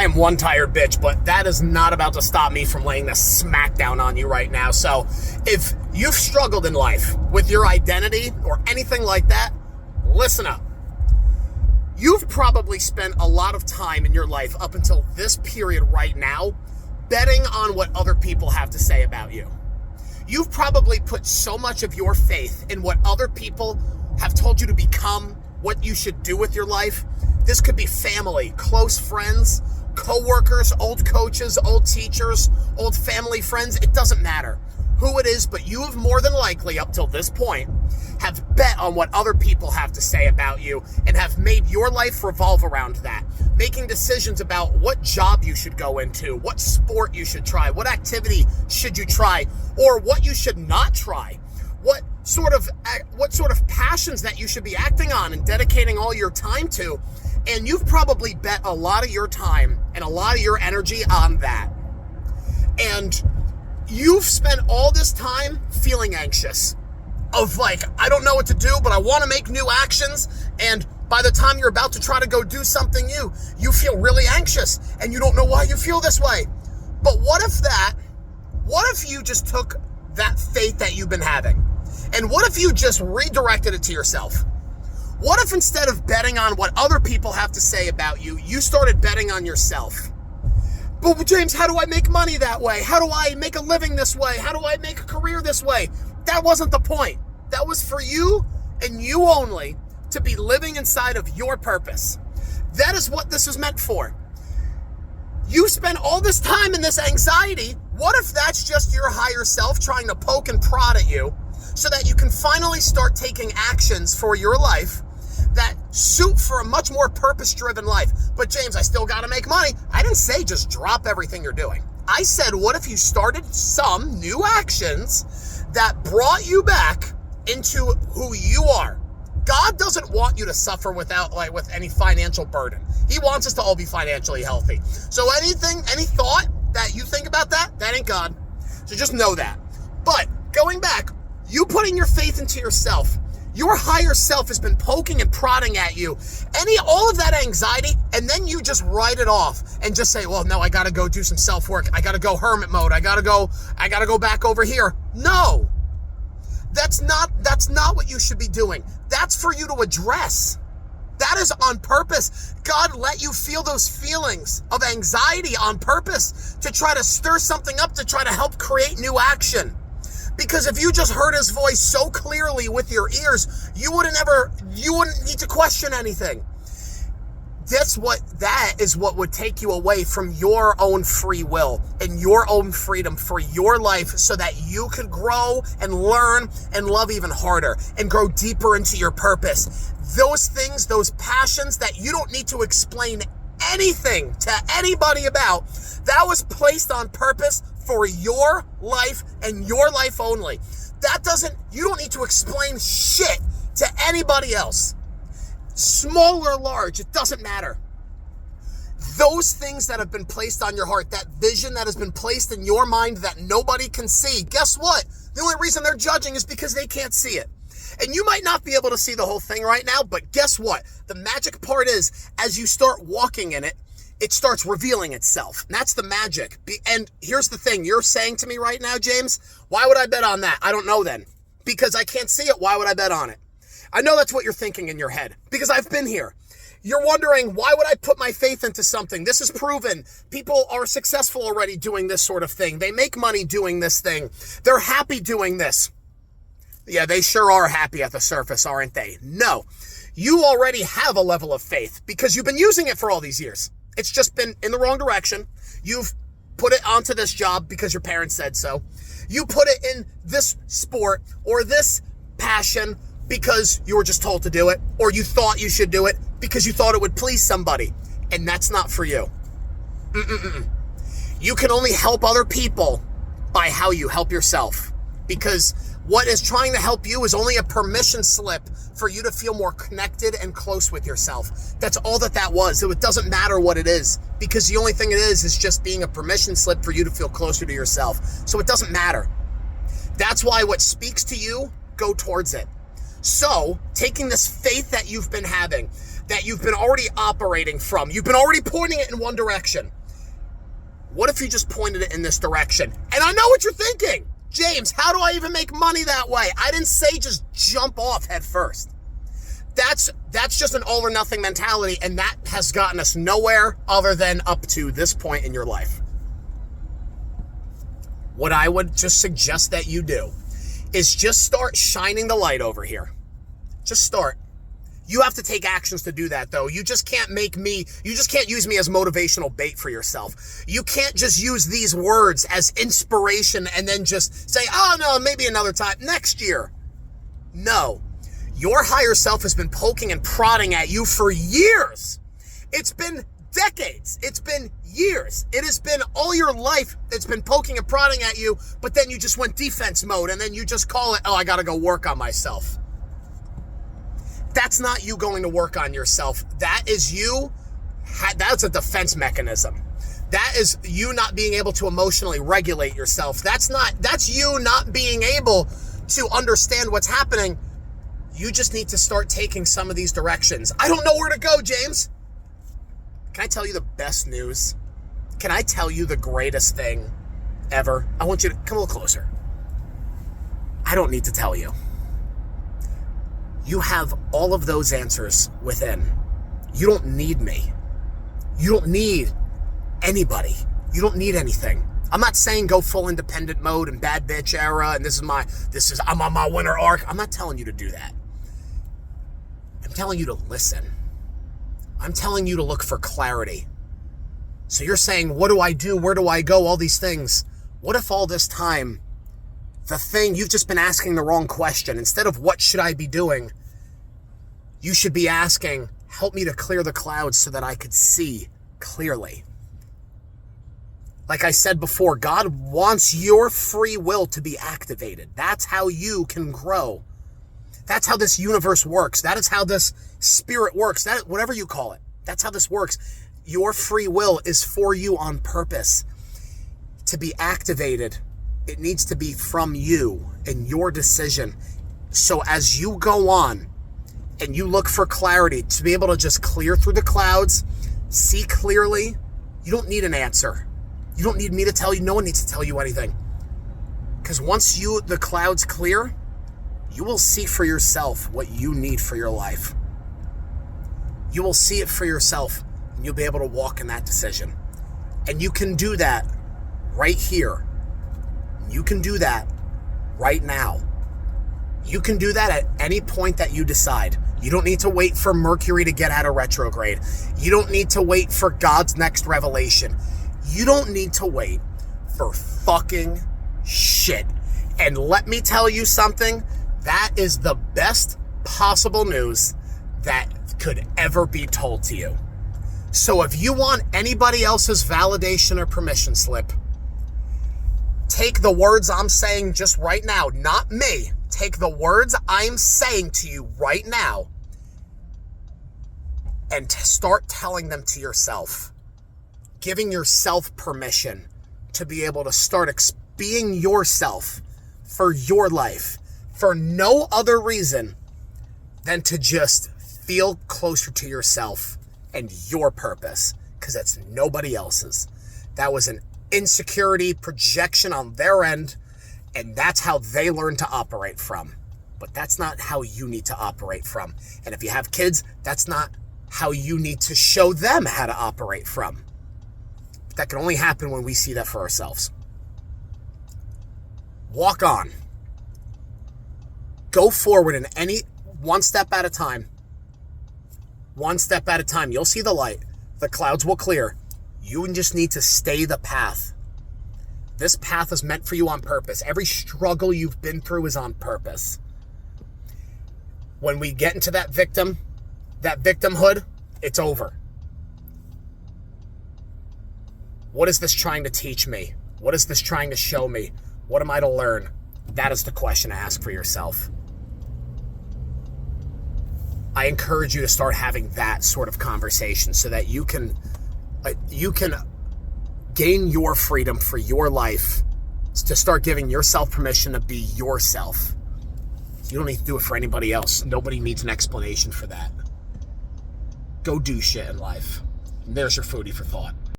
I am one tired bitch, but that is not about to stop me from laying the smackdown on you right now. So if you've struggled in life with your identity or anything like that, listen up. You've probably spent a lot of time in your life up until this period right now betting on what other people have to say about you. You've probably put so much of your faith in what other people have told you to become, what you should do with your life. This could be family, close friends, co-workers, old coaches, old teachers, old family friends. It doesn't matter who it is, but you have more than likely up till this point have bet on what other people have to say about you and have made your life revolve around that, making decisions about what job you should go into, what sport you should try, what activity should you try, or what you should not try, what sort of passions that you should be acting on and dedicating all your time to. And you've probably bet a lot of your time and a lot of your energy on that. And you've spent all this time feeling anxious of like, I don't know what to do, but I want to make new actions. And by the time you're about to try to go do something new, you feel really anxious and you don't know why you feel this way. But what if you just took that faith that you've been having? And what if you just redirected it to yourself? What if instead of betting on what other people have to say about you, you started betting on yourself? But James, how do I make money that way? How do I make a living this way? How do I make a career this way? That wasn't the point. That was for you and you only to be living inside of your purpose. That is what this is meant for. You spend all this time in this anxiety. What if that's just your higher self trying to poke and prod at you so that you can finally start taking actions for your life that suit for a much more purpose-driven life? But James, I still got to make money. I didn't say just drop everything you're doing. I said, what if you started some new actions that brought you back into who you are? God doesn't want you to suffer with any financial burden. He wants us to all be financially healthy. So any thought that you think about that ain't God. So just know that. But going back, you putting your faith into yourself, your higher self has been poking and prodding at you, all of that anxiety, and then you just write it off and just say, well, no, I got to go do some self-work. I got to go hermit mode. I got to go back over here. No, that's not what you should be doing. That's for you to address. That is on purpose. God let you feel those feelings of anxiety on purpose to try to stir something up, to try to help create new action. Because if you just heard his voice so clearly with your ears, you wouldn't need to question anything. That is what would take you away from your own free will and your own freedom for your life so that you could grow and learn and love even harder and grow deeper into your purpose. Those things, those passions that you don't need to explain anything to anybody about, that was placed on purpose for your life and your life only. You don't need to explain shit to anybody else. Small or large, it doesn't matter. Those things that have been placed on your heart, that vision that has been placed in your mind that nobody can see, guess what? The only reason they're judging is because they can't see it. And you might not be able to see the whole thing right now, but guess what? The magic part is, as you start walking in it, it starts revealing itself. And that's the magic. And here's the thing. You're saying to me right now, James, why would I bet on that? I don't know then. Because I can't see it, why would I bet on it? I know that's what you're thinking in your head. Because I've been here. You're wondering, why would I put my faith into something? This is proven. People are successful already doing this sort of thing. They make money doing this thing. They're happy doing this. Yeah, they sure are happy at the surface, aren't they? No. You already have a level of faith because you've been using it for all these years. It's just been in the wrong direction. You've put it onto this job because your parents said so. You put it in this sport or this passion because you were just told to do it, or you thought you should do it because you thought it would please somebody, and that's not for you. You can only help other people by how you help yourself, because what is trying to help you is only a permission slip for you to feel more connected and close with yourself. That's all that was. It doesn't matter what it is, because the only thing it is just being a permission slip for you to feel closer to yourself. So it doesn't matter. That's why what speaks to you, go towards it. So taking this faith that you've been having, that you've been already operating from. You've been already pointing it in one direction. What if you just pointed it in this direction? And I know what you're thinking. James, how do I even make money that way? I didn't say just jump off head first. That's just an all or nothing mentality, and that has gotten us nowhere other than up to this point in your life. What I would just suggest that you do is just start shining the light over here. Just start. You have to take actions to do that, though. You just can't use me as motivational bait for yourself. You can't just use these words as inspiration and then just say, oh no, maybe another time, next year. No. Your higher self has been poking and prodding at you for years. It's been decades. It's been years. It has been all your life. It's been poking and prodding at you, but then you just went defense mode and then you just call it, oh, I got to go work on myself. That's not you going to work on yourself. That is you. That's a defense mechanism. That is you not being able to emotionally regulate yourself. That's you not being able to understand what's happening. You just need to start taking some of these directions. I don't know where to go, James. Can I tell you the best news? Can I tell you the greatest thing ever? I want you to come a little closer. I don't need to tell you. You have all of those answers within. You don't need me. You don't need anybody. You don't need anything. I'm not saying go full independent mode and bad bitch era and I'm on my winter arc. I'm not telling you to do that. I'm telling you to listen. I'm telling you to look for clarity. So you're saying, what do I do? Where do I go? All these things. What if all this time, the thing, you've just been asking the wrong question. Instead of what should I be doing, you should be asking, help me to clear the clouds so that I could see clearly. Like I said before, God wants your free will to be activated. That's how you can grow. That's how this universe works. That is how this spirit works. That, whatever you call it, that's how this works. Your free will is for you on purpose. To be activated, it needs to be from you and your decision. So as you go on and you look for clarity, to be able to just clear through the clouds, see clearly, you don't need an answer. You don't need me to tell you. No one needs to tell you anything. Because once the clouds clear, you will see for yourself what you need for your life. You will see it for yourself, and you'll be able to walk in that decision. And you can do that right here. You can do that right now. You can do that at any point that you decide. You don't need to wait for Mercury to get out of retrograde. You don't need to wait for God's next revelation. You don't need to wait for fucking shit. And let me tell you something, that is the best possible news that could ever be told to you. So if you want anybody else's validation or permission slip, take the words I'm saying just right now, not me. Take the words I'm saying to you right now and start telling them to yourself. Giving yourself permission to be able to start being yourself for your life, for no other reason than to just feel closer to yourself and your purpose, because it's nobody else's. That was an insecurity projection on their end, and that's how they learn to operate from. But that's not how you need to operate from. And if you have kids, that's not how you need to show them how to operate from. That can only happen when we see that for ourselves. Walk on. Go forward in any one step at a time. One step at a time. You'll see the light. The clouds will clear. You just need to stay the path. This path is meant for you on purpose. Every struggle you've been through is on purpose. When we get into that victimhood, it's over. What is this trying to teach me? What is this trying to show me? What am I to learn? That is the question to ask for yourself. I encourage you to start having that sort of conversation so that you can gain your freedom for your life, to start giving yourself permission to be yourself. You don't need to do it for anybody else. Nobody needs an explanation for that. go do shit in life. And there's your foodie for thought.